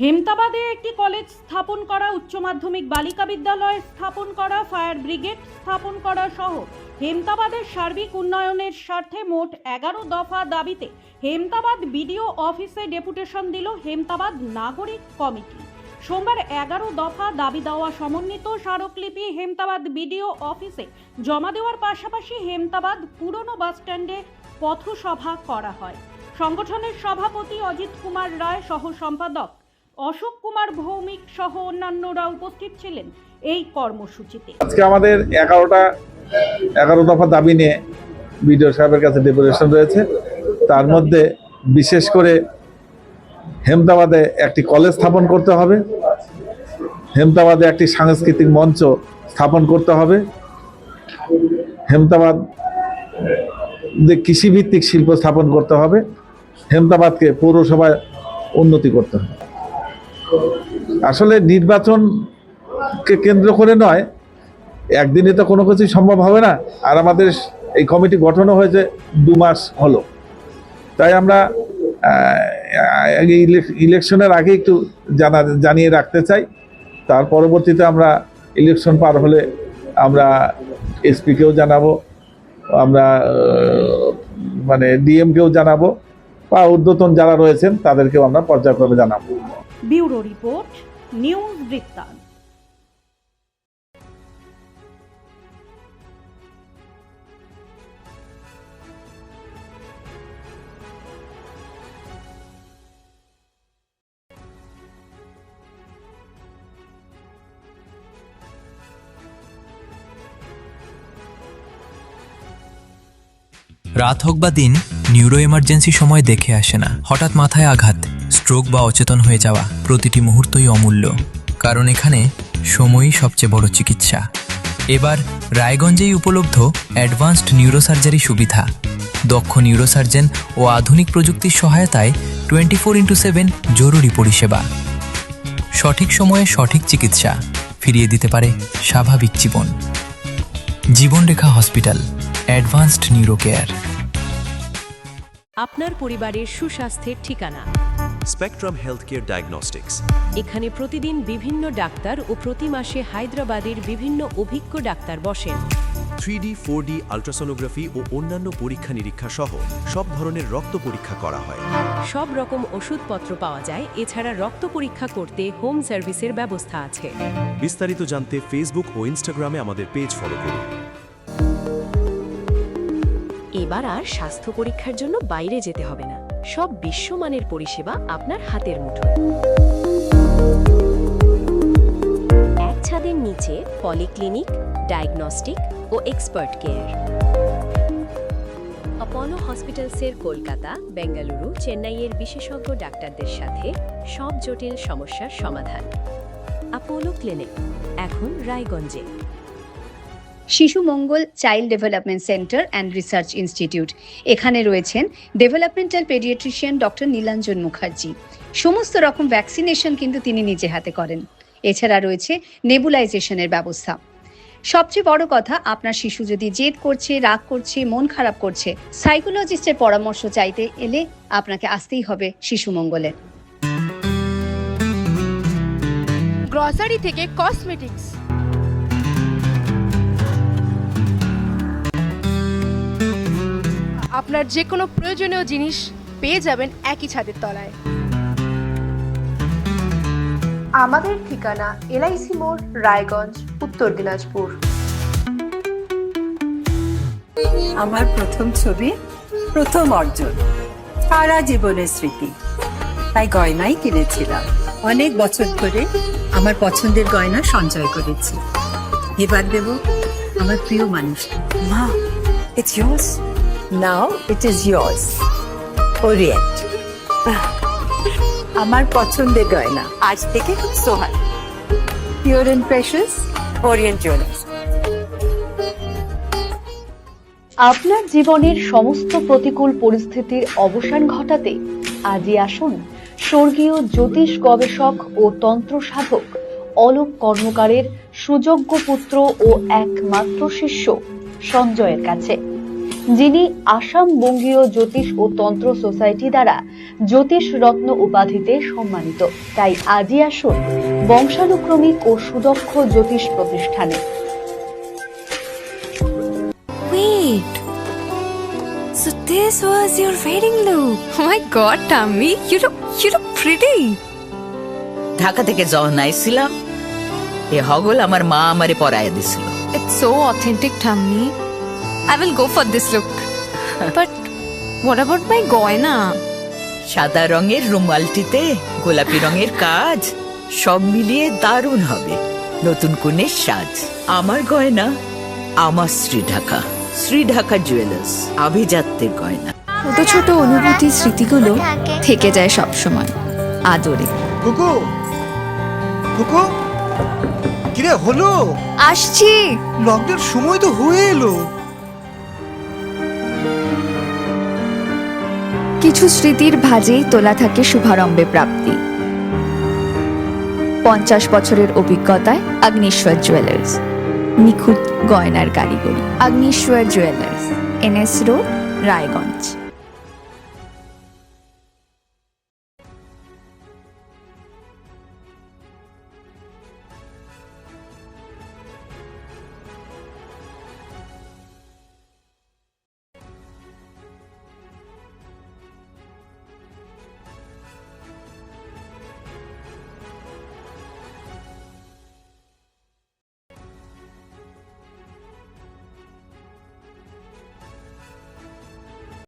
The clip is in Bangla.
হেমতাবাদে একটি কলেজ স্থাপন করা, উচ্চ মাধ্যমিক বালিকা বিদ্যালয় স্থাপন করা, ফায়ার ব্রিগেড স্থাপন করা সহ হেমতাবাদের সার্বিক উন্নয়নের স্বার্থে মোট 11 দফা দাবিতে হেমতাবাদ বিডিও অফিসে ডেপুটেশন দিল হেমতাবাদ নাগরিক কমিটি। সোমবার 11 দফা দাবি দেওয়া সমন্বিত স্মারকলিপি হেমতাবাদ বিডিও অফিসে জমা দেওয়ার পাশাপাশি হেমতাবাদ পুরনো বাসস্ট্যান্ডে পথসভা করা হয়। সংগঠনের সভাপতি অজিত কুমার রায়, সহ সম্পাদক অশোক কুমার ভৌমিক সহ অন্যান্যরা উপস্থিত ছিলেন এই কর্মসূচিতে। আজকে আমাদের 11 দফা দাবি নিয়ে বিডিও সাহেবের কাছে ডেপুটেশন রয়েছে। তার মধ্যে বিশেষ করে হেমতাবাদে একটি কলেজ স্থাপন করতে হবে, হেমতাবাদে একটি সাংস্কৃতিক মঞ্চ স্থাপন করতে হবে, হেমতাবাদ কৃষিভিত্তিক শিল্প স্থাপন করতে হবে, হেমতাবাদকে পৌরসভায় উন্নতি করতে হবে। আসলে নির্বাচনকে কেন্দ্র করে নয়, একদিনে তো কোনো কিছুই সম্ভব হবে না। আর আমাদের এই কমিটি গঠনও হয়েছে 2 মাস হলো, তাই আমরা ইলেকশনের আগে একটু জানিয়ে রাখতে চাই। তার পরবর্তীতে আমরা ইলেকশন পার হলে আমরা এসপিকেও জানাবো, আমরা ডিএমকেও জানাবো, বা ঊর্ধ্বতন যারা রয়েছেন তাদেরকেও আমরা পর্যায়ক্রমে জানাবো। ব্যুরো রিপোর্ট, নিউজ বৃত্তান্ত। রাত হোক বা দিন, নিউরো এমার্জেন্সি সময় দেখে আসে না। হঠাৎ মাথায় আঘাত, স্ট্রোক বা অচেতন হয়ে যাওয়া, প্রতিটি মুহূর্তই অমূল্য, কারণ এখানে সময়ই সবচেয়ে বড় চিকিৎসা। এবার রায়গঞ্জেই উপলব্ধ অ্যাডভান্সড নিউরোসার্জারি সুবিধা। দক্ষ নিউরোসার্জন ও আধুনিক প্রযুক্তির সহায়তায় 24x7 জরুরি পরিষেবা। সঠিক সময়ে সঠিক চিকিৎসা ফিরিয়ে দিতে পারে স্বাভাবিক জীবন। জীবনরেখা হসপিটাল, অ্যাডভান্সড নিউরো কেয়ার। আপনার পরিবারের সুস্বাস্থ্যের ঠিকানা স্পেকট্রাম হেলথকেয়ার ডায়াগনস্টিক্স। এখানে প্রতিদিন বিভিন্ন ডাক্তার ও প্রতি মাসে হায়দ্রাবাদের বিভিন্ন অভিজ্ঞ ডাক্তার বসেন। 3D 4D আল্ট্রাসোনোগ্রাফি ও অন্যান্য পরীক্ষা নিরীক্ষা সহ সব ধরনের রক্ত পরীক্ষা করা হয়। সব রকম ওষুধপত্র পাওয়া যায়। এছাড়া রক্ত পরীক্ষা করতে হোম সার্ভিসের ব্যবস্থা আছে। বিস্তারিত জানতে ফেসবুক ও ইনস্টাগ্রামে আমাদের পেজ ফলো করুন। এবার আর স্বাস্থ্য পরীক্ষার জন্য বাইরে যেতে হবে না। সব বিশ্বমানের পরিষেবা আপনার হাতের মুঠোয়। এক ছাদের নিচে পলিক্লিনিক, ডায়াগনস্টিক ও এক্সপার্ট কেয়ার। অপোলো হসপিটালসের কলকাতা, বেঙ্গালুরু, চেন্নাইয়ের বিশেষজ্ঞ ডাক্তারদের সাথে সব জটিল সমস্যার সমাধান। অপোলো ক্লিনিক এখন রায়গঞ্জে। Shishu Mangal child development centre and research institute. এখানে রয়েছেন developmental pediatrician doctor Nilanjan Mukherjee. সমস্ত রকম ভ্যাকসিনেশন কিন্তু তিনি নিজে হাতে করেন। এছাড়া রয়েছে নেবুলাইজেশনের ব্যবস্থা। সবচেয়ে বড় কথা, আপনার শিশু যদি জেদ করছে, রাগ করছে, মন খারাপ করছে, সাইকোলজিস্টের পরামর্শ চাইতে এলে আপনাকে আসতেই হবে শিশু মঙ্গলে। গ্রসারি থেকে কসমেটিক্স, আপনার যে কোনো প্রয়োজনীয় জিনিস পেয়ে যাবেন একই ছাদের তলায়। আমাদের ঠিকানা LIC মোড়, রায়গঞ্জ, উত্তর দিনাজপুর। আমার প্রথম ছবি, প্রথম অর্জন, সারা জীবনের স্মৃতি, তাই গয়নাই কিনেছিলাম। অনেক বছর ধরে আমার পছন্দের গয়না সঞ্চয় করেছি। এবার দেব আমার প্রিয় মানুষকে। মা, it's yours. Now it is yours. Orient. আমার পছন্দের গয়না আজ থেকে সোহাগ। Pure and precious, Orient Jewelers. আপনার জীবনের সমস্ত প্রতিকূল পরিস্থিতির অবসান ঘটাতে আজই আসুন স্বর্গীয় জ্যোতিষ গবেষক ও তন্ত্র সাধক অলোক কর্মকারের সুযোগ্য পুত্র ও একমাত্র শিষ্য সঞ্জয়ের কাছে। যিনি আসাম বঙ্গীয় জ্যোতিষ ও তন্ত্র সোসাইটি দ্বারা জ্যোতিষ রত্ন উপাধিতে সম্মানিত। তাই আজই আসুন বংশানুক্রমিক ও সুদক্ষ জ্যোতিষ প্রতিষ্ঠানে। Wait. So this was your wedding look. Oh my god, Tammy, you look pretty. Dhaka থেকে যখন আইছিলাম এ হগল আমার মা আমারে পরাইয়া দিছিল। It's so authentic, Tammy. I will go for this look. But what about my goina? সাদা রঙের রুমালটিতে গোলাপি রঙের কাজ, সব মিলিয়ে দারুণ হবে নতুন কনের সাজ। আমার গয়না আমার শ্রী ঢাকা জুয়েলার্স, আভিজাত্যের গয়না। ছোট ছোট অনুভূতি স্মৃতিগুলো থেকে যায় সব সময় আদরে। কুকু কুকু কিরে হলো? আসছি। লকডাউন সময় তো হয়ে এলো। কিছু স্মৃতির ভাজেই তোলা থাকে শুভারম্ভে প্রাপ্তি। 50 বছরের অভিজ্ঞতায় আগ্নেশ্বর জুয়েলার্স, নিখুঁত গয়নার কারিগরি। Agneshwar jewellers, NS road, Raiganj.